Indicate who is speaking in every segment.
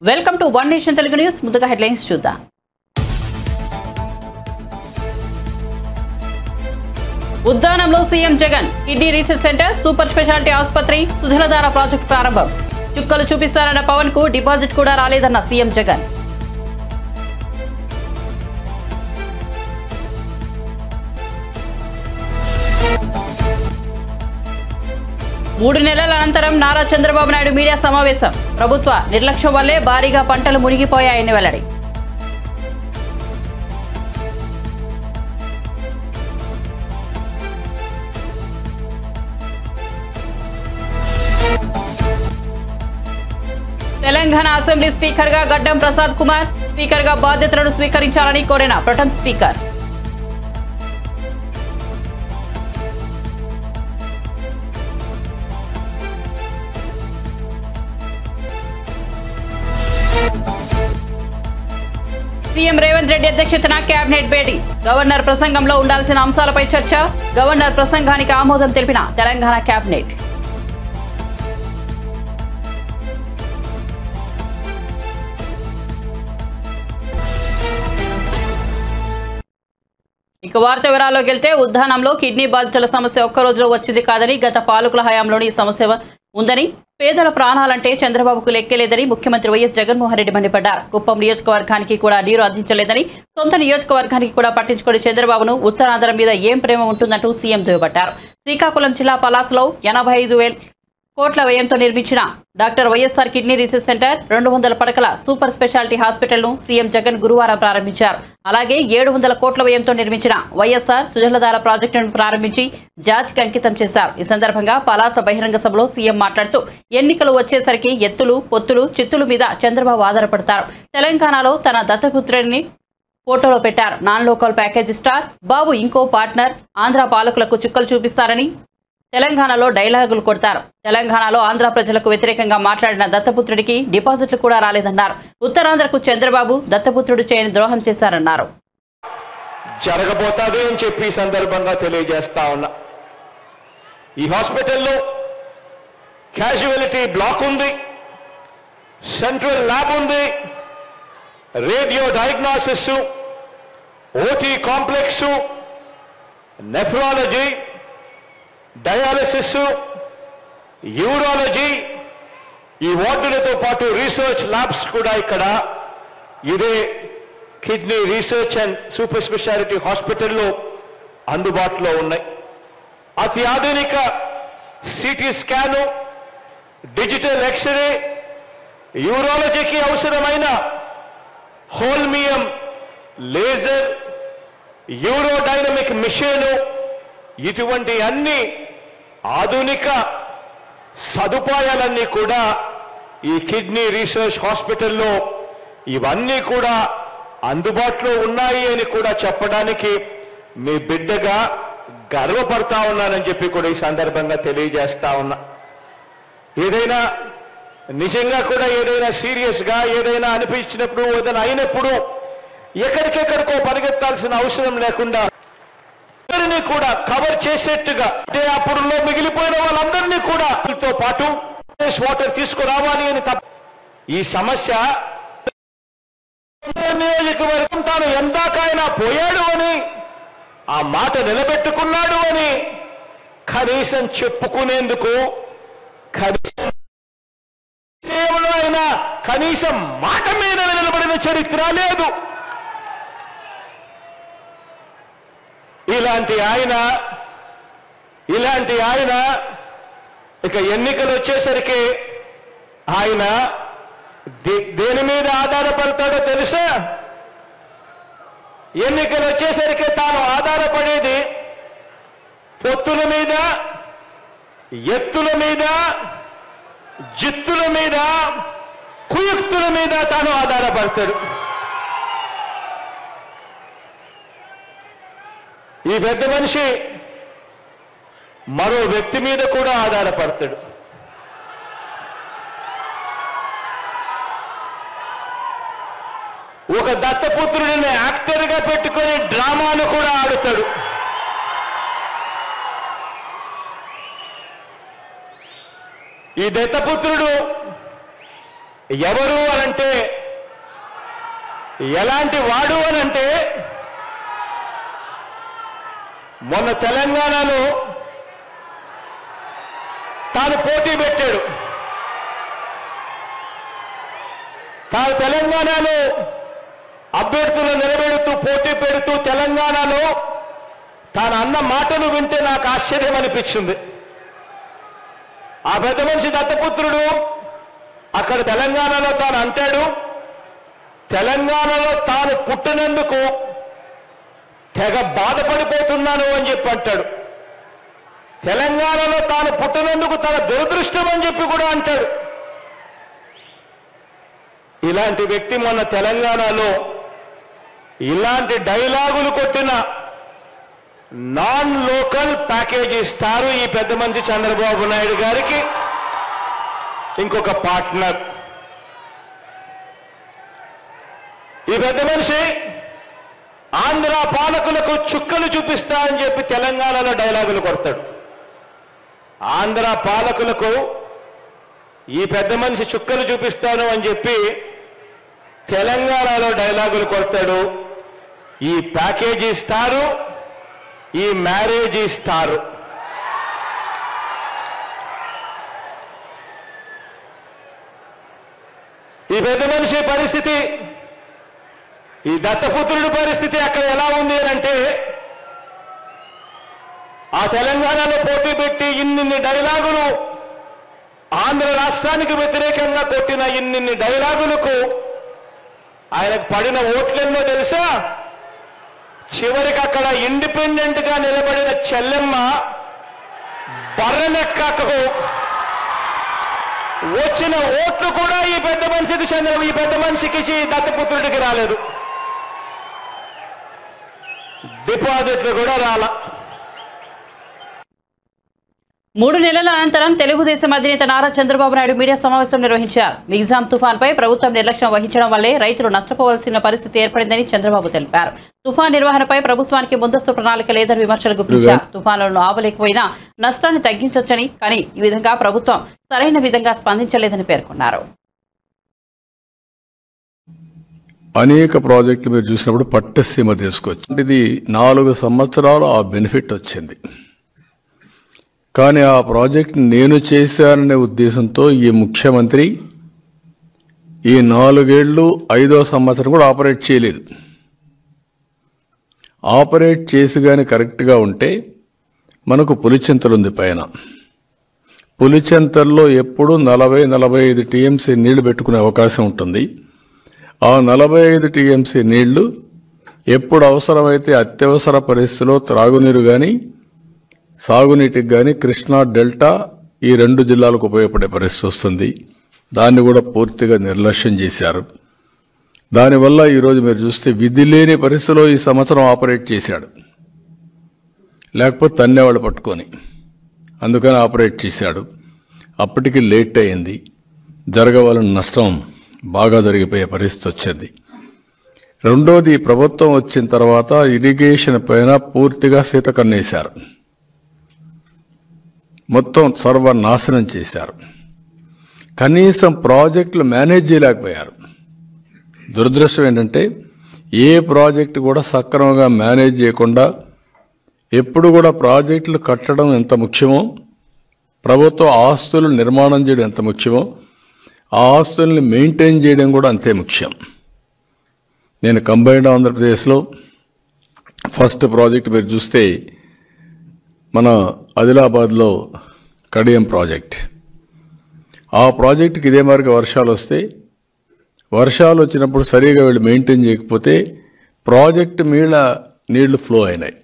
Speaker 1: Welcome to one nation Telugu news. ముందుగా headlines చూద్దాం. ఉద్దానంలో CM Jagan kidney research centre, super speciality ఆసుపత్రి, సుజలధార ప్రాజెక్టు ప్రారంభం. చుక్కలు చూపిస్తారన్న పవన్ కు డిపాజిట్ కూడా రాలేదన్న సీఎం జగన్. మూడు నెలల అనంతరం నారా చంద్రబాబు నాయుడు మీడియా సమావేశం. ప్రభుత్వ నిర్లక్ష్యం వల్లే భారీగా పంటలు మునిగిపోయాయని వెల్లడి. తెలంగాణ అసెంబ్లీ స్పీకర్ గా గడ్డం ప్రసాద్ కుమార్, స్పీకర్ గా బాధ్యతలను స్వీకరించాలని కోరిన pro tem speaker. CM Revanth Reddy అధ్యక్షతన కేబినెట్ భేటీ. గవర్నర్ ప్రసంగంలో ఉండాల్సిన అంశాలపై చర్చ. గవర్నర్ ప్రసంగానికి ఆమోదం తెలిపిన తెలంగాణ కేబినెట్. ఇక వార్త వివరాల్లోకి వెళ్తే, ఉద్దానంలో కిడ్నీ బాధితుల సమస్య ఒక్క రోజులో వచ్చింది కాదని, గత పాలకుల హయాంలోని ఈ సమస్య ఉందని, పేదల ప్రాణాలంటే చంద్రబాబుకు లెక్కలేదని ముఖ్యమంత్రి వైఎస్ జగన్మోహన్ రెడ్డి మండిపడ్డారు. కుప్పం నియోజకవర్గానికి కూడా నీరు అందించలేదని, సొంత నియోజకవర్గానికి కూడా పట్టించుకుని చంద్రబాబును ఉత్తరాంధ్ర మీద ఏం ప్రేమ ఉంటుందంటూ సీఎం దుయ్యబట్టారు. శ్రీకాకుళం జిల్లా పలాసలో 85,000 కోట్ల వ్యయంతో నిర్మించిన doctor YSR kidney research centre, 200 పడకల సూపర్ స్పెషాలిటీ హాస్పిటల్ను సీఎం జగన్ గురువారం ప్రారంభించారు. అలాగే 700 కోట్ల వ్యయంతో నిర్మించిన వైఎస్ఆర్ సుజలధార ప్రాజెక్టును ప్రారంభించి జాతికి అంకితం చేశారు. ఈ సందర్భంగా పలాస బహిరంగ సభలో సీఎం మాట్లాడుతూ, ఎన్నికలు వచ్చేసరికి ఎత్తులు, పొత్తులు, చిత్తులు మీద చంద్రబాబు ఆధారపడతారు. తెలంగాణలో తన దత్తపుత్రుడిని ఫోటోలో పెట్టారు. నాన్ లోకల్ ప్యాకేజీ స్టార్ బాబు ఇంకో పార్ట్నర్, ఆంధ్ర పాలకులకు చుక్కలు చూపిస్తారని తెలంగాణలో డైలాగులు కొడతారు. తెలంగాణలో ఆంధ్ర ప్రజలకు వ్యతిరేకంగా మాట్లాడిన దత్తపుత్రుడికి డిపాజిట్లు కూడా రాలేదన్నారు. ఉత్తరాంధ్రకు చంద్రబాబు దత్తపుత్రుడు చేయని ద్రోహం చేశారన్నారు.
Speaker 2: జరగబోతాది అని చెప్పి ఈ సందర్భంగా తెలియజేస్తా ఉన్నా. ఈ హాస్పిటల్లో క్యాజువాలిటీ బ్లాక్ ఉంది, సెంట్రల్ ల్యాబ్ ఉంది, radio diagnosis, OT complex, nephrology, dialysis, urology, ఈ వార్డులతో పాటు రీసెర్చ్ ల్యాబ్స్ కూడా ఇక్కడ ఇదే kidney research and super speciality హాస్పిటల్లో అందుబాటులో ఉన్నాయి. అతి ఆధునిక సిటీ స్కాను, డిజిటల్ ఎక్స్రే, యూరాలజీకి అవసరమైన హోల్మియం లేజర్, యూరోడైనమిక్ మిషన్, ఇటువంటి అన్ని ఆధునిక సదుపాయాలన్నీ కూడా ఈ కిడ్నీ రీసెర్చ్ హాస్పిటల్లో ఇవన్నీ కూడా అందుబాటులో ఉన్నాయి అని కూడా చెప్పడానికి మీ బిడ్డగా గర్వపడతా ఉన్నానని చెప్పి కూడా ఈ సందర్భంగా తెలియజేస్తా ఉన్నా. ఏదైనా నిజంగా కూడా ఏదైనా సీరియస్గా ఏదైనా అనిపించినప్పుడు, ఏదైనా అయినప్పుడు ఎక్కడికెక్కడికో పరిగెత్తాల్సిన అవసరం లేకుండా అందరినీ కూడా కవర్ చేసేట్టుగా, అంటే అప్పుడులో మిగిలిపోయిన వాళ్ళందరినీ కూడా తో పాటు వాటర్ తీసుకురావాలి అని ఈ సమస్య నియోజకవర్గం తాను ఎందాకైనా పోయాడు అని, ఆ మాట నిలబెట్టుకున్నాడు అని కనీసం చెప్పుకునేందుకు కేవలం అయినా కనీసం మాట మీద నిలబడిన చరిత్ర లేదు. ఇలాంటి ఆయన ఇక ఎన్నికలు వచ్చేసరికి ఆయన దేని మీద ఆధారపడతాడో తెలుసా? ఎన్నికలు వచ్చేసరికి తాను ఆధారపడేది పొత్తుల మీద, ఎత్తుల మీద, జిత్తుల మీద, కుయుక్తుల మీద తాను ఆధారపడతాడు. ఈ పెద్ద మనిషి మరో వ్యక్తి మీద కూడా ఆధారపడతాడు. ఒక దత్తపుత్రుడిని యాక్టర్గా పెట్టుకొని డ్రామాను కూడా ఆడుతాడు. ఈ దత్తపుత్రుడు ఎవరు అనంటే, ఎలాంటి వాడు అనంటే, మొన్న తెలంగాణలో తాను పోటీ పెట్టాడు. తాను తెలంగాణలో అభ్యర్థులను నిలబెడుతూ పోటీ పెడుతూ తెలంగాణలో తాను అన్న మాటలు వింటే నాకు ఆశ్చర్యం అనిపించింది. ఆ పెద్ద మనిషి దత్తపుత్రుడు అక్కడ తెలంగాణలో తాను అంటాడు, తెలంగాణలో తాను పుట్టినందుకు తెగ బాధపడిపోతున్నాను అని చెప్పి అంటాడు. తెలంగాణలో తాను పుట్టినందుకు తన దురదృష్టం అని చెప్పి కూడా అంటాడు. ఇలాంటి వ్యక్తి మొన్న తెలంగాణలో ఇలాంటి డైలాగులు కొట్టిన నాన్ లోకల్ ప్యాకేజ్ ఇస్తారు ఈ పెద్ద మనిషి చంద్రబాబు నాయుడు గారికి ఇంకొక పార్ట్నర్. ఈ పెద్ద మనిషి ఆంధ్ర పాలకులకు చుక్కలు చూపిస్తా అని చెప్పి తెలంగాణలో డైలాగులు కొడతాడు. ఆంధ్ర పాలకులకు ఈ పెద్ద మనిషి చుక్కలు చూపిస్తాను అని చెప్పి తెలంగాణలో డైలాగులు కొడతాడు. ఈ ప్యాకేజీ ఇస్తారు, ఈ మ్యారేజ్ ఇస్తారు. ఈ పెద్ద మనిషి పరిస్థితి, ఈ దత్తపుత్రుడి పరిస్థితి అక్కడ ఎలా ఉంది అంటే, ఆ తెలంగాణలో పోటీ పెట్టి ఇన్నిన్ని డైలాగులు ఆంధ్ర రాష్ట్రానికి వ్యతిరేకంగా కొట్టిన ఇన్నిన్ని డైలాగులకు ఆయనకు పడిన ఓట్లెన్నో తెలుసా? చివరికి అక్కడ ఇండిపెండెంట్ గా నిలబడిన చెల్లెమ్మ బర్రెనెక్కకు వచ్చిన ఓట్లు కూడా ఈ పెద్ద మనిషికి దత్తపుత్రుడికి రాలేదు. డిపాజిట్లు కూడా రాలా.
Speaker 1: 3 నెలల అనంతరం తెలుగుదేశం అధినేత నారా చంద్రబాబు నాయుడు మీడియా సమావేశం నిర్వహించారు. నిజాం తుఫాన్పై ప్రభుత్వం నిర్లక్ష్యం వహించడం వల్లే రైతులు నష్టపోవాల్సిన పరిస్థితి ఏర్పడిందని చంద్రబాబు తెలిపారు. తుఫాన్ నిర్వహణపై ప్రభుత్వానికి ముందస్తు ప్రణాళిక లేదని విమర్శలు గుప్పించారు. తుఫానులను ఆపలేకపోయినా నష్టాన్ని తగ్గించొచ్చని, కానీ ఈ విధంగా ప్రభుత్వం సరైన విధంగా స్పందించలేదని పేర్కొన్నారు.
Speaker 3: అనేక ప్రాజెక్టులు మీరు చూసినప్పుడు పట్టసీమ తీసుకోవచ్చు. ఇది 4 సంవత్సరాలు ఆ బెనిఫిట్ వచ్చింది. కానీ ఆ ప్రాజెక్ట్ నేను చేశాననే ఉద్దేశంతో ఈ ముఖ్యమంత్రి ఈ 4 ఏళ్లు 5వ సంవత్సరం కూడా ఆపరేట్ చేయలేదు. ఆపరేట్ చేసి కానీ కరెక్ట్గా ఉంటే మనకు పులిచింతలు ఉంది పైన. పులిచింతల్లో ఎప్పుడు 40-45 టీఎంసీ నీళ్లు పెట్టుకునే అవకాశం ఉంటుంది. ఆ 45 టీఎంసీ నీళ్లు ఎప్పుడు అవసరమైతే అత్యవసర పరిస్థితిలో త్రాగునీరు కానీ సాగునీటికి కానీ కృష్ణా డెల్టా ఈ 2 జిల్లాలకు ఉపయోగపడే పరిస్థితి వస్తుంది. దాన్ని కూడా పూర్తిగా నిర్లక్ష్యం చేశారు. దానివల్ల ఈరోజు మీరు చూస్తే విధి లేని పరిస్థితిలో ఈ సంవత్సరం ఆపరేట్ చేశాడు. లేకపోతే తన్నేవాళ్ళు పట్టుకొని అందుకని ఆపరేట్ చేశాడు. అప్పటికి లేట్ అయింది. జరగవలసిన నష్టం బాగా జరిగిపోయే పరిస్థితి వచ్చింది. రెండోది, ప్రభుత్వం వచ్చిన తర్వాత ఇరిగేషన్ పైన పూర్తిగా సీతకన్నేశారు. మొత్తం సర్వనాశనం చేశారు. కనీసం ప్రాజెక్టులు మేనేజ్ చేయలేకపోయారు. దురదృష్టం ఏంటంటే ఏ ప్రాజెక్టు కూడా సక్రమంగా మేనేజ్ చేయకుండా ఎప్పుడు కూడా ప్రాజెక్టులు కట్టడం ఎంత ముఖ్యమో, ప్రభుత్వ ఆస్తులు నిర్మాణం చేయడం ఎంత ముఖ్యమో, ఆ ఆస్తుల్ని మెయింటైన్ చేయడం కూడా అంతే ముఖ్యం. నేను కంబైన్డ్ ఆంధ్రప్రదేశ్లో ఫస్ట్ ప్రాజెక్ట్ మీరు చూస్తే మన ఆదిలాబాద్లో కడియం ప్రాజెక్ట్. ఆ ప్రాజెక్టుకి ఇదే మార్గ వర్షాలు వస్తే, వర్షాలు వచ్చినప్పుడు సరిగా వీళ్ళు మెయింటైన్ చేయకపోతే ప్రాజెక్టు మీద నీళ్లు ఫ్లో అయినాయి.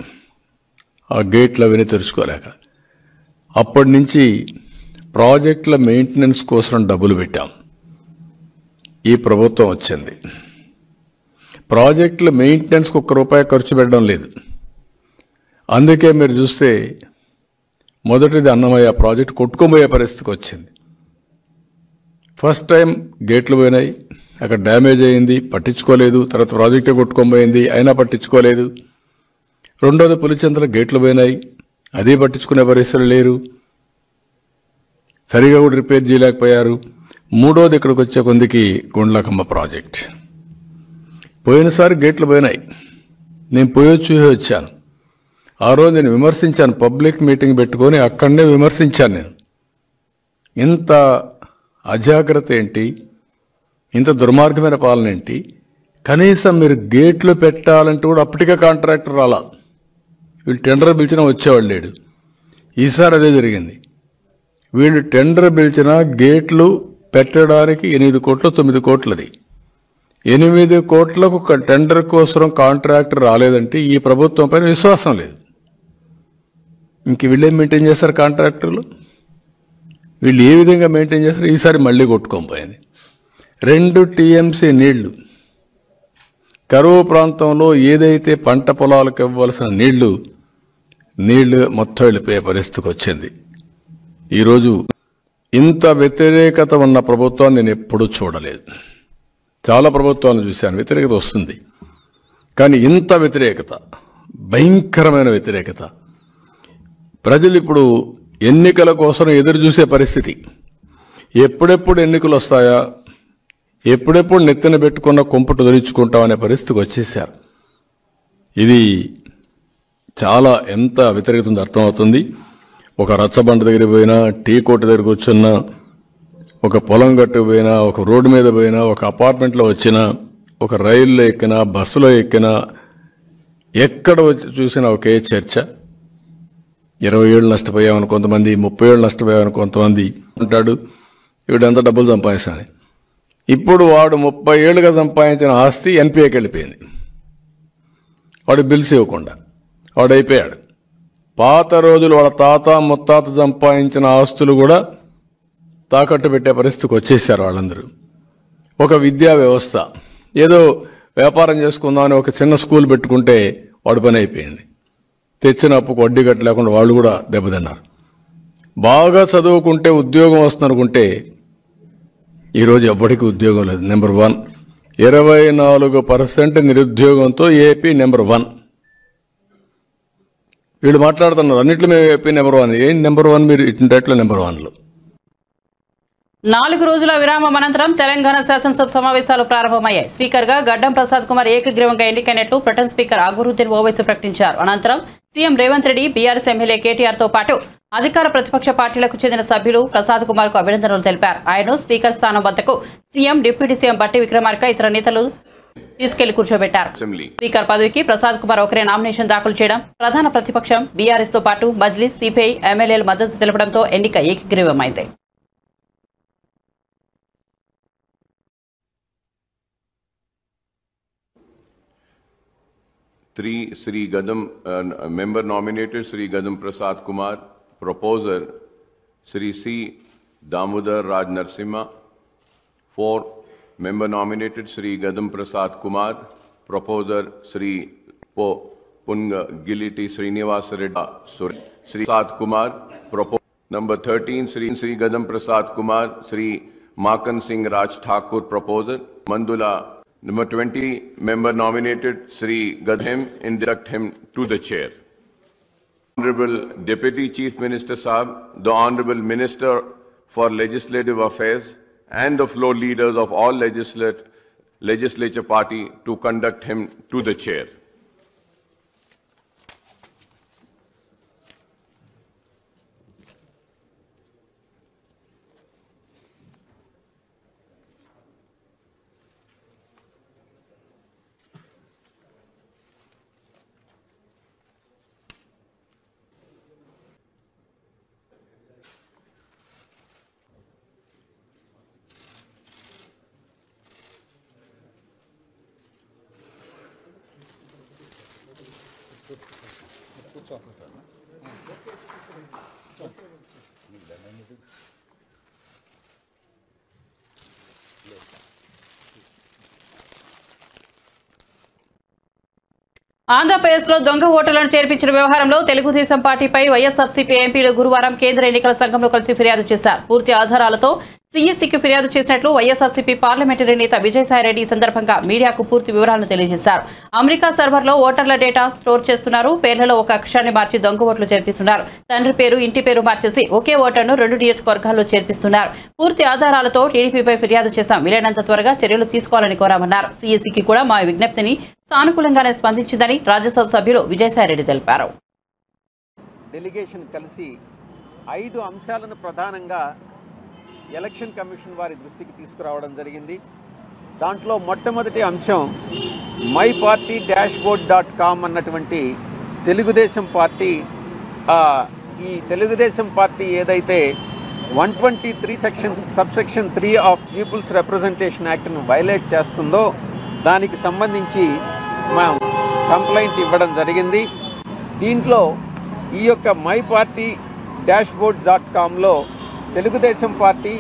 Speaker 3: ఆ గేట్లు అవన్నీ తెరుచుకోలేక అప్పటి నుంచి ప్రాజెక్టుల మెయింటెనెన్స్ కోసం డబ్బులు పెట్టాం. ఈ ప్రభుత్వం వచ్చింది. ప్రాజెక్టుల మెయింటెనెన్స్కి ₹1 ఖర్చు పెట్టడం లేదు. అందుకే మీరు చూస్తే మొదటిది అన్నమయ్య ప్రాజెక్ట్ కొట్టుకోబోయే పరిస్థితికి వచ్చింది. ఫస్ట్ టైం గేట్లు పోయినాయి, అక్కడ డ్యామేజ్ అయింది, పట్టించుకోలేదు. తర్వాత ప్రాజెక్టే కొట్టుకోబోయింది, అయినా పట్టించుకోలేదు. రెండోది పులిచింతల గేట్లు పోయినాయి, అది పట్టించుకునే పరిస్థితులు లేరు, సరిగా కూడా రిపేర్ చేయలేకపోయారు. మూడోది ఇక్కడికి వచ్చే కొందికి గుండ్లకమ్మ ప్రాజెక్ట్. పోయినసారి గేట్లు పోయినాయి, నేను పోయొచ్చు వచ్చాను. ఆ రోజు నేను విమర్శించాను, పబ్లిక్ మీటింగ్ పెట్టుకొని అక్కడనే విమర్శించాను. నేను ఇంత అజాగ్రత్త ఏంటి, ఇంత దుర్మార్గమైన పాలన ఏంటి, కనీసం మీరు గేట్లు పెట్టాలంటే కూడా అప్పటికే కాంట్రాక్టర్ రాలా, వీళ్ళు టెండర్ పిలిచినా వచ్చేవాళ్ళు లేడు. ఈసారి అదే జరిగింది. వీళ్ళు టెండర్ పిలిచినా గేట్లు పెట్టడానికి 8 కోట్లు 9 కోట్లది. 8 కోట్లకు ఒక టెండర్ కోసం కాంట్రాక్టర్ రాలేదంటే ఈ ప్రభుత్వం పైన విశ్వాసం లేదు. ఇంక వీళ్ళేం మెయింటైన్ చేస్తారు కాంట్రాక్టర్లు, వీళ్ళు ఏ విధంగా మెయింటైన్ చేస్తారు. ఈసారి మళ్ళీ కొట్టుకోకపోయింది. 2 TMC నీళ్లు కరువు ప్రాంతంలో ఏదైతే పంట పొలాలకు ఇవ్వాల్సిన నీళ్లు మొత్తం వెళ్ళిపోయే పరిస్థితికి వచ్చింది. ఈరోజు ఇంత వ్యతిరేకత ఉన్న ప్రభుత్వాన్ని నేను ఎప్పుడూ చూడలేదు. చాలా ప్రభుత్వాలను చూశాను, వ్యతిరేకత వస్తుంది, కానీ ఇంత వ్యతిరేకత, భయంకరమైన వ్యతిరేకత. ప్రజలు ఇప్పుడు ఎన్నికల కోసం ఎదురు చూసే పరిస్థితి. ఎప్పుడెప్పుడు ఎన్నికలు వస్తాయా, ఎప్పుడెప్పుడు నెత్తిన పెట్టుకున్న కుంపటు ధరించుకుంటామనే పరిస్థితికి వచ్చేసారు. ఇది చాలా ఎంత వ్యతిరేకత ఉందో అర్థమవుతుంది. ఒక రచ్చబండ దగ్గరికి పోయినా, టీ కోట దగ్గర కూర్చున్నా, ఒక పొలం గట్టు పోయినా, ఒక రోడ్డు మీద పోయినా, ఒక అపార్ట్మెంట్లో వచ్చినా, ఒక రైల్లో ఎక్కినా, బస్సులో ఎక్కినా, ఎక్కడ వచ్చి చూసినా ఒకే చర్చ. 20 ఏళ్ళు నష్టపోయామని కొంతమంది, 30 ఏళ్ళు నష్టపోయామని కొంతమంది అంటాడు. వీడంతా డబ్బులు సంపాదిస్తాను. ఇప్పుడు వాడు 30 ఏళ్ళుగా సంపాదించిన ఆస్తి ఎన్పిఏకి వెళ్ళిపోయింది. వాడు బిల్స్ ఇవ్వకుండా వాడు అయిపోయాడు. పాత రోజులు వాళ్ళ తాత ముత్తాత సంపాదించిన ఆస్తులు కూడా తాకట్టు పెట్టే పరిస్థితికి వచ్చేసారు వాళ్ళందరూ. ఒక విద్యా వ్యవస్థ, ఏదో వ్యాపారం చేసుకుందామని ఒక చిన్న స్కూల్ పెట్టుకుంటే వాడి పని అయిపోయింది. తెచ్చిన అప్పుకు వడ్డీ కట్ట లేకుండా వాళ్ళు కూడా దెబ్బతిన్నారు. బాగా చదువుకుంటే ఉద్యోగం వస్తుందనుకుంటే ఈరోజు ఎవ్వడికి ఉద్యోగం లేదు. నెంబర్ 1, 24% నిరుద్యోగంతో ఏపీ నెంబర్ 1. వీళ్ళు మాట్లాడుతున్నారు అన్నింటిలో మేము ఏపీ నెంబర్ 1. ఏం నెంబర్ 1? మీరు ఇంటట్లో నెంబర్ 1లో.
Speaker 1: 4 రోజుల విరామం అనంతరం తెలంగాణ శాసనసభ సమావేశాలు ప్రారంభమయ్యాయి. స్పీకర్గా గడ్డం ప్రసాద్ కుమార్ ఏకగ్రీవంగా ఎన్నికైనట్లు ప్రొటెం స్పీకర్ అక్బరుద్దీన్ ఓవైసీ ప్రకటించారు. అనంతరం CM Revanth Reddy, BRS MLA కేటీఆర్తో పాటు అధికార ప్రతిపక్ష పార్టీలకు చెందిన సభ్యులు ప్రసాద్ కుమార్ కు అభినందనలు తెలిపారు. ఆయనను స్పీకర్ స్థానం వద్దకు సీఎం, డిప్యూటీ సీఎం బట్టి విక్రమార్క ఇతర నేతలు తీసుకెళ్లి కూర్చోబెట్టారు. స్పీకర్ పదవికి ప్రసాద్ కుమార్ ఒకరే నామినేషన్ దాఖలు చేయడం, ప్రధాన ప్రతిపక్షం బీఆర్ఎస్ తో పాటు మజ్లిస్, సిపిఐ ఎమ్మెల్యేలు మద్దతు తెలపడంతో ఎన్నిక ఏకగ్రీవమైంది.
Speaker 4: Sri Gadam, member nominated Sri Gadam Prasad Kumar, proposer Sri C. Damodar Raj Narsimha. 4, member nominated Sri Gadam Prasad Kumar, proposer Sri Punga Giliti Srinivas Reddy Sri Prasad Kumar, proposer. Number 13, Sri Gadam Prasad Kumar, Sri Makan Singh Raj Thakur, proposer. Mandula. Number 20, member nominated Sri Gadhem, induct him to the chair. Honorable Deputy Chief Minister Saab, the Honorable Minister for Legislative Affairs and the floor leaders of all legislature party to conduct him to the chair.
Speaker 1: ఆంధ్రప్రదేశ్లో దొంగ ఓటర్లను చేర్పించిన వ్యవహారంలో తెలుగుదేశం పార్టీపై వైఎస్ఆర్సీపీ ఎంపీలు గురువారం కేంద్ర ఎన్నికల సంఘంలో కలిసి ఫిర్యాదు చేశారు. పూర్తి ఆధారాలతో సీఎస్సీకి ఫిర్యాదు చేసినట్లు వైఎస్ఆర్సీపీ పార్లమెంటరీ నేత విజయసాయిరెడ్డి ఈ సందర్భంగా మీడియాకు పూర్తి వివరాలను తెలియజేశారు. అమెరికా సర్వర్లో ఓటర్ల డేటా స్టోర్ చేస్తున్నారు. పేర్లలో ఒక అక్షరాన్ని మార్చి దొంగ ఓట్లు చేర్పిస్తున్నారు. తండ్రి పేరు, ఇంటి పేరు మార్చేసి ఒకే ఓటర్ను 2 నియోజకవర్గాల్లో చేర్పిస్తున్నారు. పూర్తి ఆధారాలతో టీడీపీపై ఫిర్యాదు చేశాం. వీలైనంత త్వరగా చర్యలు తీసుకోవాలని కోరామన్నారు. సీఎస్సీకి కూడా మా విజ్ఞప్తిని సానుకూలంగానే స్పందించిందని రాజ్యసభ సభ్యులు విజయసాయిరెడ్డి తెలిపారు.
Speaker 5: డెలిగేషన్ కలిసి 5 అంశాలను ప్రధానంగా ఎలక్షన్ కమిషన్ వారి దృష్టికి తీసుకురావడం జరిగింది. దాంట్లో మొట్టమొదటి అంశం myparty-board.com అన్నటువంటి తెలుగుదేశం పార్టీ ఈ తెలుగుదేశం పార్టీ ఏదైతే 123 సబ్సెక్షన్ 3 ఆఫ్ పీపుల్స్ రిప్రజెంటేషన్ యాక్ట్ను వైలేట్ చేస్తుందో దానికి సంబంధించి మనం కంప్లైంట్ ఇవ్వడం జరిగింది. దీంట్లో ఈ యొక్క myparty-board.comలో తెలుగుదేశం పార్టీ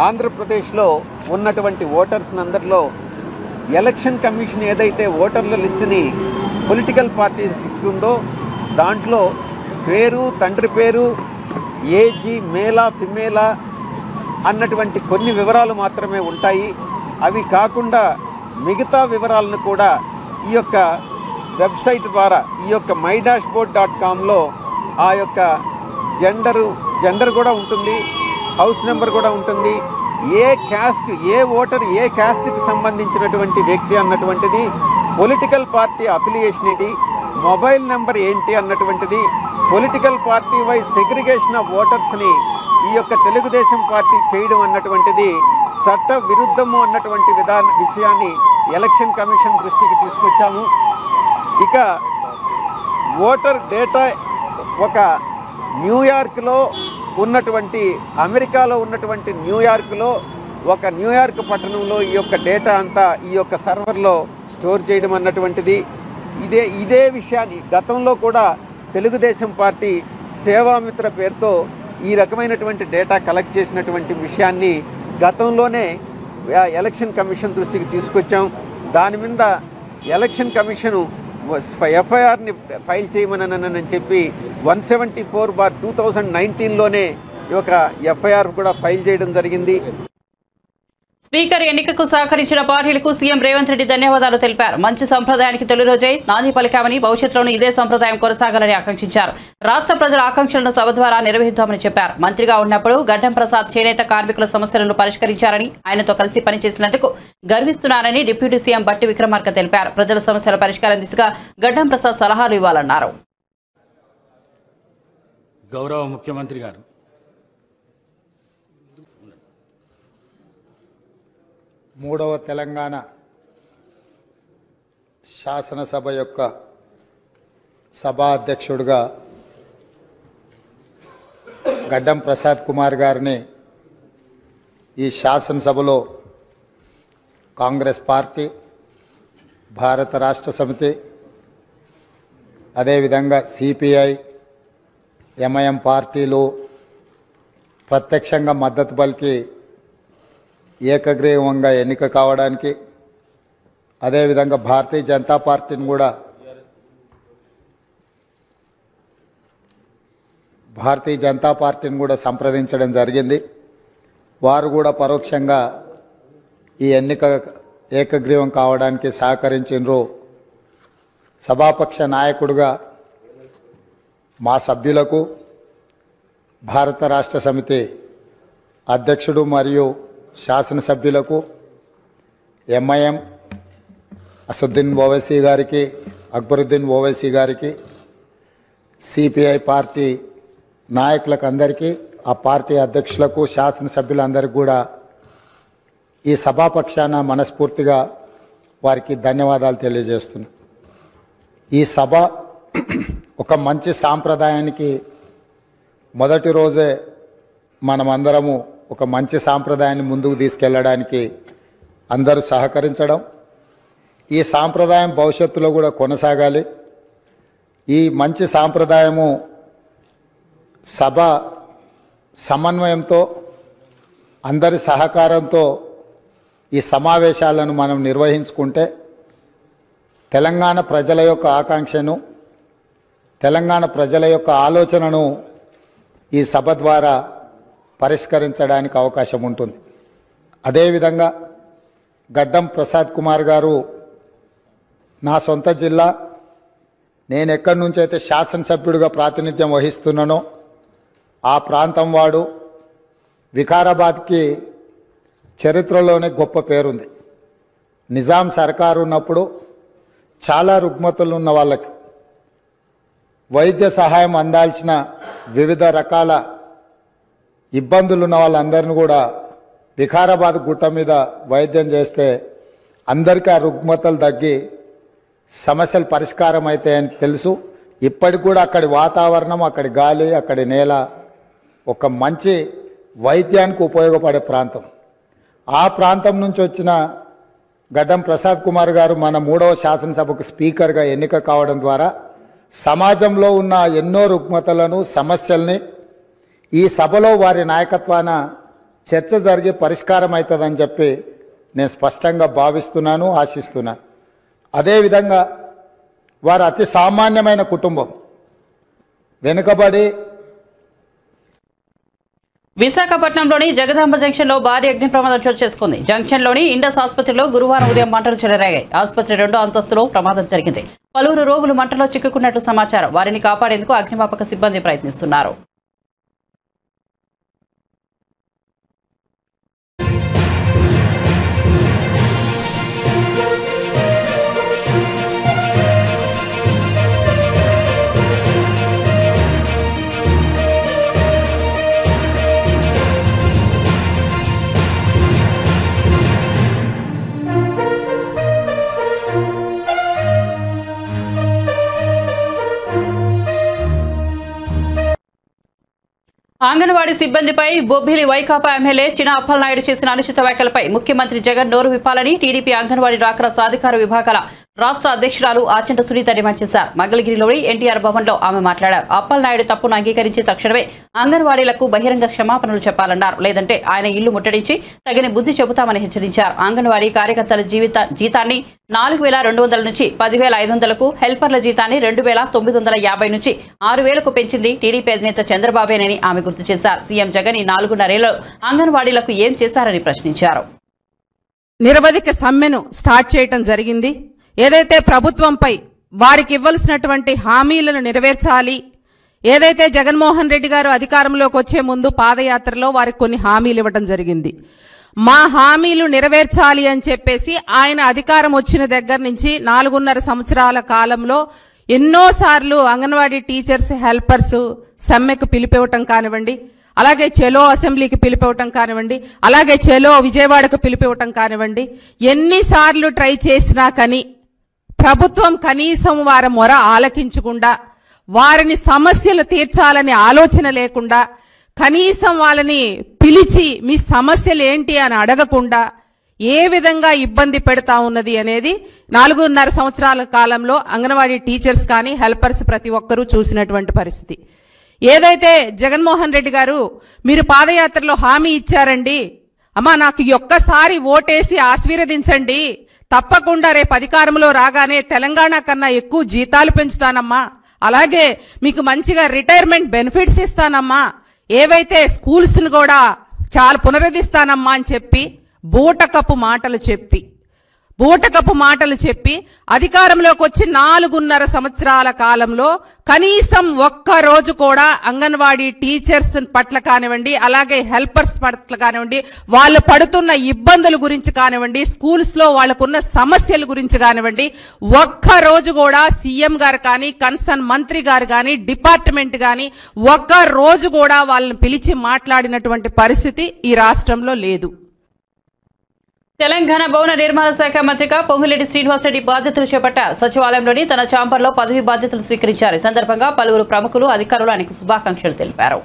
Speaker 5: ఆంధ్రప్రదేశ్లో ఉన్నటువంటి ఓటర్స్ అందరిలో ఎలక్షన్ కమిషన్ ఏదైతే ఓటర్ల లిస్టుని పొలిటికల్ పార్టీస్ ఇస్తుందో దాంట్లో పేరు, తండ్రి పేరు, ఏజీ, మేలా ఫిమేలా అన్నటువంటి కొన్ని వివరాలు మాత్రమే ఉంటాయి. అవి కాకుండా మిగతా వివరాలను కూడా ఈ యొక్క వెబ్సైట్ ద్వారా ఈ యొక్క my-board.comలో ఆ యొక్క జెండర్ కూడా ఉంటుంది, హౌస్ నెంబర్ కూడా ఉంటుంది, ఏ క్యాస్ట్, ఏ ఓటర్ ఏ క్యాస్ట్కి సంబంధించినటువంటి వ్యక్తి అన్నటువంటిది, పొలిటికల్ పార్టీ అఫిలియేషన్ ఏంటి, మొబైల్ నెంబర్ ఏంటి అన్నటువంటిది, political party wise segregation of ఓటర్స్ని ఈ యొక్క తెలుగుదేశం పార్టీ చేయడం అన్నటువంటిది చట్ట విరుద్ధము అన్నటువంటి విషయాన్ని ఎలక్షన్ కమిషన్ దృష్టికి తీసుకొచ్చాము. ఇక ఓటర్ డేటా ఒక న్యూయార్క్లో ఉన్నటువంటి, అమెరికాలో ఉన్నటువంటి న్యూయార్క్లో ఒక న్యూయార్క్ పట్టణంలో ఈ యొక్క డేటా అంతా ఈ యొక్క సర్వర్లో స్టోర్ చేయడం అన్నటువంటిది. ఇదే విషయాన్ని గతంలో కూడా తెలుగుదేశం పార్టీ సేవామిత్ర పేరుతో ఈ రకమైనటువంటి డేటా కలెక్ట్ చేసినటువంటి విషయాన్ని గతంలోనే ఎలక్షన్ కమిషన్ దృష్టికి తీసుకొచ్చాం. దాని మీద ఎలక్షన్ కమిషను ఎఫ్ఐఆర్ని ఫైల్ చేయమని చెప్పి 174/2019లోనే ఈ యొక్క ఎఫ్ఐఆర్ కూడా ఫైల్ చేయడం జరిగింది.
Speaker 1: స్పీకర్ ఎన్నికకు సహకరించిన పార్టీలకు సీఎం రేవంత్ రెడ్డి ధన్యవాదాలు తెలిపారు. మంచి సంప్రదాయానికి తొలి రోజే నాంది పలికామని, భవిష్యత్తులోనూ ఇదే సంప్రదాయం కొనసాగాలని ఆకాంక్షించారు. రాష్ట్ర ప్రజల ఆకాంక్షలను సభ ద్వారా నిర్వహిద్దామని చెప్పారు. మంత్రిగా ఉన్నప్పుడు గడ్డం ప్రసాద్ చేనేత కార్మికుల సమస్యలను పరిష్కరించారని, ఆయనతో కలిసి పనిచేసినందుకు గర్విస్తున్నారని డిప్యూటీ సీఎం బట్టి విక్రమార్క తెలిపారు. ప్రజల సమస్యల పరిష్కారం దిశగా గడ్డం ప్రసాద్ సలహాలు ఇవ్వాలన్నారు.
Speaker 6: గౌరవ ముఖ్యమంత్రి గారు
Speaker 7: మూడవ తెలంగాణ శాసనసభ యొక్క సభా అధ్యక్షుడిగా గడ్డం ప్రసాద్ కుమార్ గారిని ఈ శాసనసభలో కాంగ్రెస్ పార్టీ, భారత రాష్ట్ర సమితి, అదేవిధంగా సిపిఐ, ఎంఐఎం పార్టీలు ప్రత్యక్షంగా మద్దతు పలికి ఏకగ్రీవంగా ఎన్నిక కావడానికి, అదేవిధంగా భారతీయ జనతా పార్టీని కూడా సంప్రదించడం జరిగింది. వారు కూడా పరోక్షంగా ఈ ఎన్నిక ఏకగ్రీవం కావడానికి సహకరించినరు. సభాపక్ష నాయకుడిగా మా సభ్యులకు, భారత రాష్ట్ర సమితి అధ్యక్షుడు మరియు శాసనసభ్యులకు, ఎంఐఎం అసదుద్దీన్ ఓవైసీ గారికి, అక్బరుద్దీన్ ఓవైసీ గారికి, సిపిఐ పార్టీ నాయకులకు అందరికీ, ఆ పార్టీ అధ్యక్షులకు, శాసనసభ్యులందరికీ కూడా ఈ సభాపక్షాన మనస్ఫూర్తిగా వారికి ధన్యవాదాలు తెలియజేస్తున్నాను. ఈ సభ ఒక మంచి సాంప్రదాయానికి మొదటి రోజే మనమందరము ఒక మంచి సాంప్రదాయాన్ని ముందుకు తీసుకెళ్ళడానికి అందరూ సహకరించడం, ఈ సాంప్రదాయం భవిష్యత్తులో కూడా కొనసాగాలి. ఈ మంచి సాంప్రదాయము సభ సమన్వయంతో, అందరి సహకారంతో ఈ సమావేశాలను మనం నిర్వహించుకుంటే తెలంగాణ ప్రజల యొక్క ఆకాంక్షను, తెలంగాణ ప్రజల యొక్క ఆలోచనను ఈ సభ ద్వారా పరిష్కరించడానికి అవకాశం ఉంటుంది. అదేవిధంగా గడ్డం ప్రసాద్ కుమార్ గారు నా సొంత జిల్లా, నేను ఎక్కడి నుంచి అయితే శాసనసభ్యుడిగా ప్రాతినిధ్యం వహిస్తున్నానో ఆ ప్రాంతం వాడు. వికారాబాద్కి చరిత్రలోనే గొప్ప పేరుంది. నిజాం సర్కారు ఉన్నప్పుడు చాలా రుగ్మతలు ఉన్న వాళ్ళకి వైద్య సహాయం అందాల్సిన వివిధ రకాల ఇబ్బందులు ఉన్న వాళ్ళందరినీ కూడా వికారాబాద్ గుట్ట మీద వైద్యం చేస్తే అందరికీ ఆ రుగ్మతలు తగ్గి సమస్యలు పరిష్కారం అవుతాయని తెలుసు. ఇప్పటికి కూడా అక్కడి వాతావరణం, అక్కడి గాలి, అక్కడి నేల ఒక మంచి వైద్యానికి ఉపయోగపడే ప్రాంతం. ఆ ప్రాంతం నుంచి వచ్చిన గడ్డం ప్రసాద్ కుమార్ గారు మన 3వ శాసనసభకు స్పీకర్గా ఎన్నిక కావడం ద్వారా సమాజంలో ఉన్న ఎన్నో రుగ్మతలను, సమస్యల్ని ఈ సభలో వారి నాయకత్వాన చర్చ జరిగి పరిష్కారం అవుతుందని చెప్పి నేను స్పష్టంగా భావిస్తున్నాను, ఆశిస్తున్నాను. అదేవిధంగా వారు అతి సామాన్యమైన కుటుంబం, వెనుకబడి.
Speaker 1: విశాఖపట్నంలోని జగదాంబ జంక్షన్లో భారీ అగ్ని ప్రమాదం చోటు చేసుకుంది. జంక్షన్లోని ఇండస్ ఆసుపత్రిలో గురువారం ఉదయం మంటలు చెలరేగాయి. ఆసుపత్రి 2వ అంతస్తులో ప్రమాదం జరిగింది. పలువురు రోగులు మంటలో చిక్కుకున్నట్టు సమాచారం. వారిని కాపాడేందుకు అగ్నిమాపక సిబ్బంది ప్రయత్నిస్తున్నారు. అంగన్వాడీ సిబ్బందిపై బొబ్బిలి వైకాపా ఎమ్మెల్యే చిన అప్పలనాయుడు చేసిన అనుచిత వ్యాఖ్యలపై ముఖ్యమంత్రి జగన్ నోరు విప్పాలని టీడీపీ అంగన్వాడీ డ్వాక్రా సాధికార విభాగాల రాష్ట్ర అధ్యక్షురాలు ఆచంట సునీత డిమాండ్ చేశారు. మంగళగిరిలోని ఎన్టీఆర్ భవన్లో ఆమె మాట్లాడారు. అప్పలనాయుడు తప్పును అంగీకరించి తక్షణమే అంగన్వాడీలకు బహిరంగ క్షమాపణలు చెప్పాలన్నారు. లేదంటే ఆయన ఇల్లు ముట్టడించి తగిన బుద్ధి చెబుతామని హెచ్చరించారు. అంగన్వాడీ కార్యకర్తల జీతాన్ని 4,200 నుంచి 10,500కు, హెల్పర్ల జీతాన్ని 2,950 నుంచి 6,000కు పెంచింది టీడీపీ అధినేత చంద్రబాబేనని ఆమె గుర్తు చేశారు. సీఎం జగన్ ఈ 4.5 ఏళ్లలో అంగన్వాడీలకు ఏం చేశారని ప్రశ్నించారు.
Speaker 8: నిరవధిక సమ్మెను స్టార్ట్ చేయటం జరిగింది. ఏదైతే ప్రభుత్వంపై వారికి ఇవ్వాల్సినటువంటి హామీలను నెరవేర్చాలి, ఏదైతే జగన్మోహన్ రెడ్డి గారు అధికారంలోకి వచ్చే ముందు పాదయాత్రలో వారికి కొన్ని హామీలు ఇవ్వడం జరిగింది. మా హామీలు నెరవేర్చాలి అని చెప్పేసి ఆయన అధికారం వచ్చిన దగ్గర నుంచి 4.5 సంవత్సరాల కాలంలో ఎన్నోసార్లు అంగన్వాడీ టీచర్స్, హెల్పర్స్ సమ్మెకు పిలిపివ్వటం కానివ్వండి, అలాగే చెలో అసెంబ్లీకి పిలిపివ్వటం కానివ్వండి, అలాగే చెలో విజయవాడకు పిలిపివ్వటం కానివ్వండి, ఎన్నిసార్లు ట్రై చేసినా కానీ ప్రభుత్వం కనీసం వారి మొర ఆలకించకుండా, వారిని సమస్యలు తీర్చాలని ఆలోచన లేకుండా, కనీసం వాళ్ళని పిలిచి మీ సమస్యలు ఏంటి అని అడగకుండా ఏ విధంగా ఇబ్బంది పెడతా ఉన్నది అనేది 4.5 సంవత్సరాల కాలంలో అంగన్వాడీ టీచర్స్ కానీ హెల్పర్స్ ప్రతి ఒక్కరూ చూసినటువంటి పరిస్థితి. ఏదైతే జగన్మోహన్ రెడ్డి గారు మీరు పాదయాత్రలో హామీ ఇచ్చారండి, అమ్మా నాకు ఒక్కసారి ఓటేసి ఆశీర్వదించండి, తప్పకుండా రేపు అధికారంలో రాగానే తెలంగాణ కన్నా ఎక్కువ జీతాలు పెంచుతానమ్మా, అలాగే మీకు మంచిగా రిటైర్మెంట్ బెనిఫిట్స్ ఇస్తానమ్మా, ఏవైతే స్కూల్స్ను కూడా చాలా పునరుద్ధరిస్తానమ్మా అని చెప్పి బూటకపు మాటలు చెప్పి అధికారంలోకి వచ్చి 4.5 సంవత్సరాల కాలంలో కనీసం ఒక్క రోజు కూడా అంగన్వాడీ టీచర్స్ పట్ల కానివ్వండి, అలాగే హెల్పర్స్ పట్ల కానివ్వండి, వాళ్ళు పడుతున్న ఇబ్బందుల గురించి కానివ్వండి, స్కూల్స్ లో వాళ్ళకున్న సమస్యల గురించి కానివ్వండి, ఒక్క రోజు కూడా సీఎం గారు కానీ, కన్సర్న్ మంత్రి గారు కానీ, డిపార్ట్మెంట్ కానీ ఒక్క రోజు కూడా వాళ్ళని పిలిచి మాట్లాడినటువంటి పరిస్థితి ఈ రాష్ట్రంలో లేదు.
Speaker 1: తెలంగాణ భవన నిర్మాణ శాఖ మంత్రిగా పొంగులేటి శ్రీనివాసరెడ్డి బాధ్యతలు చేపట్టారు. సచివాలయంలోని తన ఛాంబర్లో పదవి బాధ్యతలు స్వీకరించారు. ఈ సందర్భంగా పలువురు ప్రముఖులు, అధికారులు ఆయనకు శుభాకాంక్షలు తెలిపారు.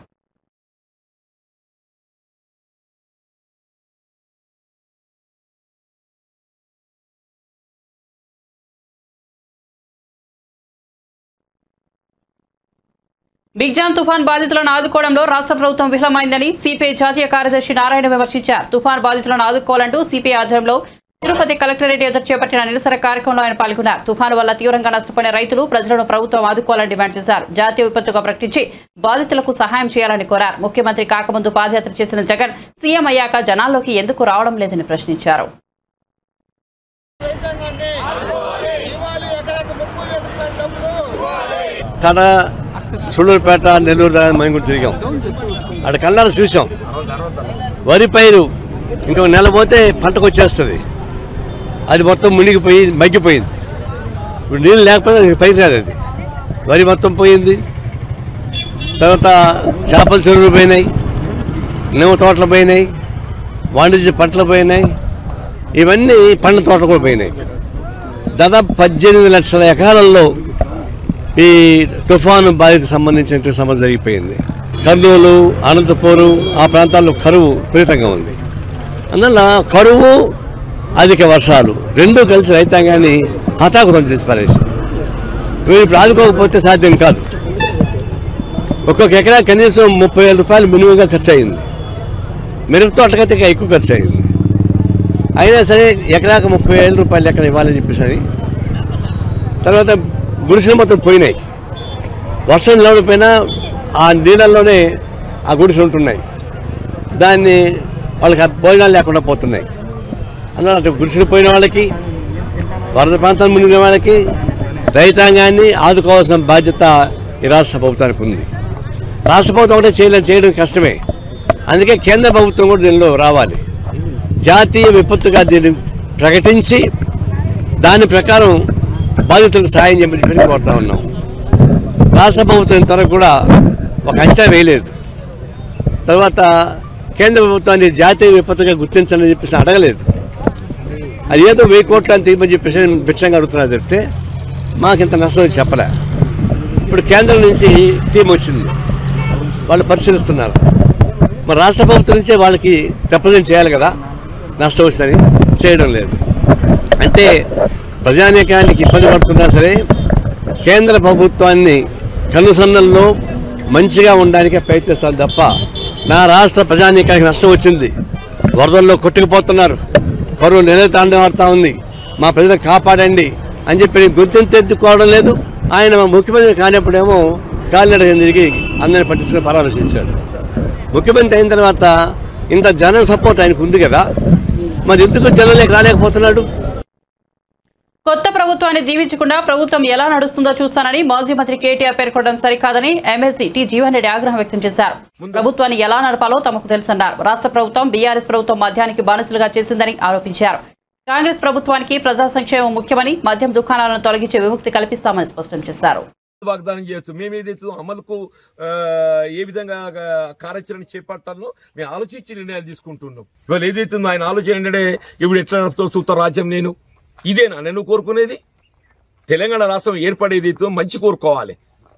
Speaker 1: బిగ్ జామ్ తుఫాన్ బాధితులను ఆదుకోవడంలో రాష్ట్ర ప్రభుత్వం విఫలమైందని సిపిఐ జాతీయ కార్యదర్శి నారాయణ విమర్శించారు. తుఫాన్ బాధితులను ఆదుకోవాలంటూ సిపిఐ ఆధ్వర్యంలో తిరుపతి కలెక్టరేట్ ఎదురు చేపట్టిన నిరసన కార్యక్రమంలో ఆయన పాల్గొన్నారు. తుఫాను వల్ల తీవ్రంగా నష్టపోయిన రైతులు ప్రజలను ప్రభుత్వం ఆదుకోవాలని డిమాండ్ చేశారు. జాతీయ విపత్తుగా ప్రకటించి బాధితులకు సహాయం చేయాలని కోరారు. ముఖ్యమంత్రి కాకముందు పాదయాత్ర చేసిన జగన్ సీఎం అయ్యాక జనాల్లోకి ఎందుకు రావడం లేదని ప్రశ్నించారు.
Speaker 9: తన సుళ్ళూరుపేట, నెల్లూరు మేము కూడా తిరిగాం. అక్కడ కళ్ళారు చూసాం. వరి పైరు ఇంకొక నెల పోతే పంటకు వచ్చేస్తుంది. అది మొత్తం మునిగిపోయి మగ్గిపోయింది. ఇప్పుడు నీళ్ళు లేకపోతే పైరు రాదు. అది వరి మొత్తం పోయింది. తర్వాత చేపల చెరువులు పోయినాయి, నిమ్మ తోటలు పోయినాయి, వాణిజ్య పంటలు పోయినాయి, ఇవన్నీ పండ్ల తోటలు కూడా పోయినాయి. దాదాపు 18 లక్షల ఎకరాలలో ఈ తుఫాను బాధిత సంబంధించిన సమస్య జరిగిపోయింది. కర్నూలు, అనంతపూరు ఆ ప్రాంతాల్లో కరువు విపరీతంగా ఉంది. అందువల్ల కరువు, అధిక వర్షాలు రెండూ కలిసి రైతాంగాన్ని హతాకుతం చేసి పారేసింది. వీళ్ళు ఇప్పుడు ఆదుకోకపోతే సాధ్యం కాదు. ఒక్కొక్క ఎకరా కనీసం 30,000 రూపాయలు మినిమంగా ఖర్చు అయింది. మిరప తోటకైతే ఇంకా ఎక్కువ ఖర్చు అయింది. అయినా సరే ఎకరాకు 30,000 రూపాయలు ఎక్కడ ఇవ్వాలని చెప్పేసి తర్వాత గుడిసెలు మొత్తం పోయినాయి. వర్షం లేకపోయినా ఆ నీళ్ళల్లోనే ఆ గుడిసెలు ఉంటున్నాయి. దాన్ని వాళ్ళకి భోజనాలు లేకుండా పోతున్నాయి. అందువల్ల గుడిసెలు పోయిన వాళ్ళకి, వరద ప్రాంతాలు మునిగిన వాళ్ళకి రైతాంగాన్ని ఆదుకోవాల్సిన బాధ్యత ఈ రాష్ట్ర ప్రభుత్వానికి ఉంది. రాష్ట్ర ప్రభుత్వం ఒకటే చేయడం కష్టమే. అందుకే కేంద్ర ప్రభుత్వం కూడా దీనిలో రావాలి. జాతీయ విపత్తుగా దీన్ని ప్రకటించి దాని ప్రకారం బాధితులకు సాయం చేయమని కోరుతా ఉన్నాం. రాష్ట్ర ప్రభుత్వం ఇంతవరకు కూడా ఒక అంచనా వేయలేదు. తర్వాత కేంద్ర ప్రభుత్వాన్ని జాతీయ విపత్తుగా గుర్తించాలని చెప్పేసి అడగలేదు. అది ఏదో 1000 కోట్లు అని తీయమని చెప్పేసి భిక్షంగా అడుగుతున్నారు చెప్తే మాకింత నష్టం చెప్పలే. ఇప్పుడు కేంద్రం నుంచి టీం వచ్చింది, వాళ్ళు పరిశీలిస్తున్నారు. మరి రాష్ట్ర ప్రభుత్వం నుంచే వాళ్ళకి రిప్రజెంట్ చేయాలి కదా, నష్టం వస్తుందని చేయడం లేదు. అంటే ప్రజానీకానికి ఇబ్బంది పడుతున్నా సరే కేంద్ర ప్రభుత్వాన్ని కనుసన్నల్లో మంచిగా ఉండడానికే ప్రయత్నిస్తాను తప్ప నా రాష్ట్ర ప్రజానీకానికి నష్టం వచ్చింది, వరదల్లో కొట్టుకుపోతున్నారు, కరువు నిలతాండవాడుతూ ఉంది, మా ప్రజలను కాపాడండి అని చెప్పి గుర్తింపుకోవడం లేదు. ఆయన ముఖ్యమంత్రి కానప్పుడేమో కాలినడక తిరిగి అందరిని పట్టించుకుని పరామర్శించాడు. ముఖ్యమంత్రి అయిన తర్వాత ఇంత జన సపోర్ట్ ఆయనకు ఉంది కదా, మరి ఎందుకు జనంలోకి రాలేకపోతున్నాడు?
Speaker 1: కొత్త ప్రభుత్వాన్ని దీవించకుండా ప్రభుత్వం ఎలా నడుస్తుందో చూస్తానని మాజీ మంత్రి కేటీఆర్ పేర్కొనడం సరికాదని ఎమ్మెల్సీ టి జీవన్ రెడ్డి ఆగ్రహం వ్యక్తం చేశారు. ప్రభుత్వాన్ని ఎలా నడపాలో తమకు తెలుసన్నారు. రాష్ట్ర ప్రభుత్వం బీఆర్ఎస్ ప్రభుత్వం మద్యానికి బానిసలుగా చేసిందని ఆరోపించారు. కాంగ్రెస్ ప్రభుత్వానికి ప్రజా సంక్షేమం ముఖ్యమని, మద్యం దుకాణాలను తొలగించే విముక్తి కల్పిస్తామని స్పష్టం చేశారు.
Speaker 10: వాగ్దానం చేయొచ్చు, మేమేదైతే అమలుకు ఏ విధంగా కార్యాచరణ చేపట్టాలో మేము ఆలోచించి నిర్ణయాలు తీసుకుంటున్నాం. ఇవాళ ఏదైతుందో ఆయన ఆలోచన ఏంటంటే ఇప్పుడు ఎట్లా నడుపుతూ రాజ్యం నేను ఇదేనా నేను కోరుకునేది? తెలంగాణ రాష్ట్రం ఏర్పడేదైతే మంచి కోరుకోవాలి.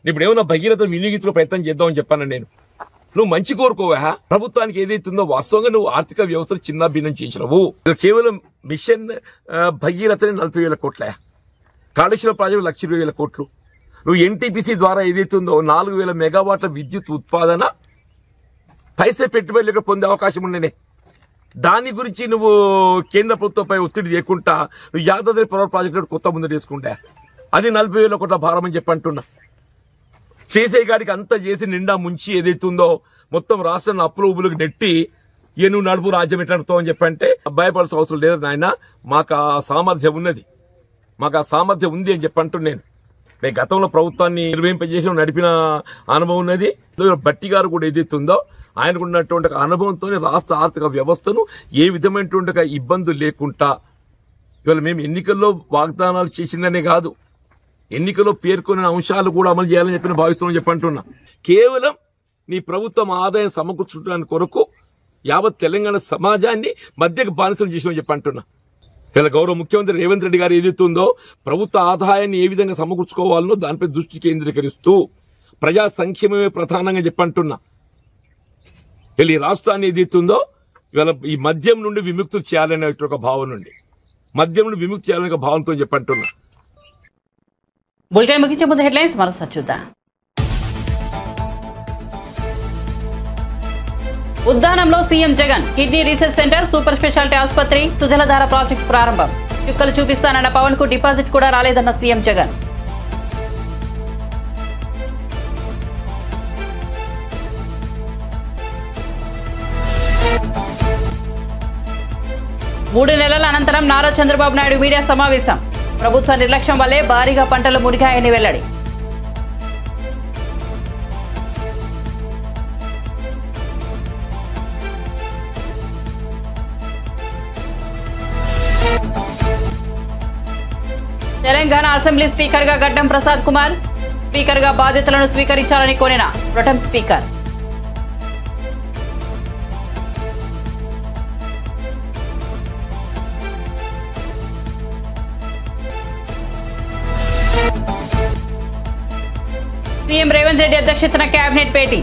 Speaker 10: ఇప్పుడు ఏమన్నా భగీరథ వినియోగించుకో ప్రయత్నం చేద్దామని చెప్పాను నేను. నువ్వు మంచి కోరుకోవా? ప్రభుత్వానికి ఏదైతుందో వాస్తవంగా నువ్వు ఆర్థిక వ్యవస్థను చిన్న భిన్నం చేసినవు. కేవలం మిషన్ భగీరథని 40,000 కోట్ల, కాళేశ్వర ప్రాజెక్టు 1,20,000 కోట్లు. నువ్వు ఎన్టీపీసీ ద్వారా ఏదైతుందో 4,000 మెగావాట్ల విద్యుత్ ఉత్పాదన పైసే పెట్టుబడులు పొందే అవకాశం ఉండేనే. దాని గురించి నువ్వు కేంద్ర ప్రభుత్వంపై ఒత్తిడి చేయకుండా నువ్వు యాదాద్రి పవర్ ప్రాజెక్టు కొత్త ముందు తీసుకుంటా అది 40,000 కోట్ల భారం అని చెప్పి అంటున్నా. చేసే గారికి అంతా చేసి నిండా ముంచి ఏదైతుందో మొత్తం రాష్ట్రాన్ని అప్పులు ఉబ్బులకు నెట్టి నువ్వు నడుపు రాజ్యం ఎట్లా నడుతావు అని చెప్పంటే భయపడాల్సిన అవసరం లేదు నాయన. మాకు ఆ సామర్థ్యం ఉన్నది, మాకు ఆ సామర్థ్యం ఉంది అని చెప్పి అంటున్నాను. నేను గతంలో ప్రభుత్వాన్ని నిర్వహింపజేసి నడిపిన అనుభవం ఉన్నది. బట్టి గారు కూడా ఏదైతుందో ఆయనకు ఉన్నటువంటి అనుభవంతో రాష్ట్ర ఆర్థిక వ్యవస్థను ఏ విధమైనటువంటి ఇబ్బందులు లేకుండా ఇవాళ మేము ఎన్నికల్లో వాగ్దానాలు చేసిందనే కాదు, ఎన్నికల్లో పేర్కొన్న అంశాలు కూడా అమలు చేయాలని చెప్పి భావిస్తున్నామని చెప్పంటున్నా. కేవలం నీ ప్రభుత్వం ఆదాయం సమకూర్చడానికి కొరకు యావత్ తెలంగాణ సమాజాన్ని మధ్యకు బానిసలు చేసినామని చెప్పంటున్నా. ఇలా గౌరవ ముఖ్యమంత్రి రేవంత్ రెడ్డి గారు ఏదైతుందో ప్రభుత్వ ఆదాయాన్ని ఏ విధంగా సమకూర్చుకోవాలనో దానిపై దృష్టి కేంద్రీకరిస్తూ ప్రజా సంక్షేమమే ప్రధానంగా చెప్పంటున్నా. వీళ్ళు ఈ రాష్ట్రాన్ని ఏదైతుందో ఇవాళ ఈ మద్యం నుండి విముక్తులు చేయాలనే ఒక భావన నుండి మద్యం నుండి విముక్తి చేయాలనే ఒక భావనతో చెప్పంటున్నా.
Speaker 1: బులెటిన్ ముగించే ముందు హెడ్లైన్స్ మరోసారి చూద్దాం. ఉద్దానంలో CM Jagan kidney research centre, super speciality ఆసుపత్రి, సుజలధార ప్రాజెక్టు ప్రారంభం. చుక్కలు చూపిస్తానన్న పవన్ కు డిపాజిట్ కూడా రాలేదన్న సీఎం జగన్. మూడు నెలల అనంతరం నారా చంద్రబాబు నాయుడు మీడియా సమావేశం. ప్రభుత్వ నిర్లక్ష్యం వల్లే భారీగా పంటలు మునిగాయని వెల్లడి. తెలంగాణ అసెంబ్లీ స్పీకర్ గా గడ్డం ప్రసాద్ కుమార్, స్పీకర్ గా బాధ్యతలను స్వీకరించాలని కోరిన pro tem speaker. CM Revanth Reddy అధ్యక్షతన కేబినెట్ భేటీ.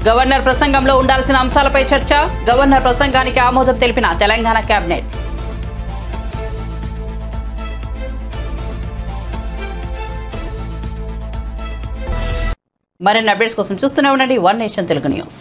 Speaker 1: గవర్నర్ ప్రసంగంలో ఉండాల్సిన అంశాలపై చర్చ. గవర్నర్ ప్రసంగానికి ఆమోదం తెలిపిన తెలంగాణ కేబినెట్. మరిన్ని అప్డేట్స్ కోసం చూస్తూనే ఉండండి వన్ నేషన్ తెలుగు న్యూస్.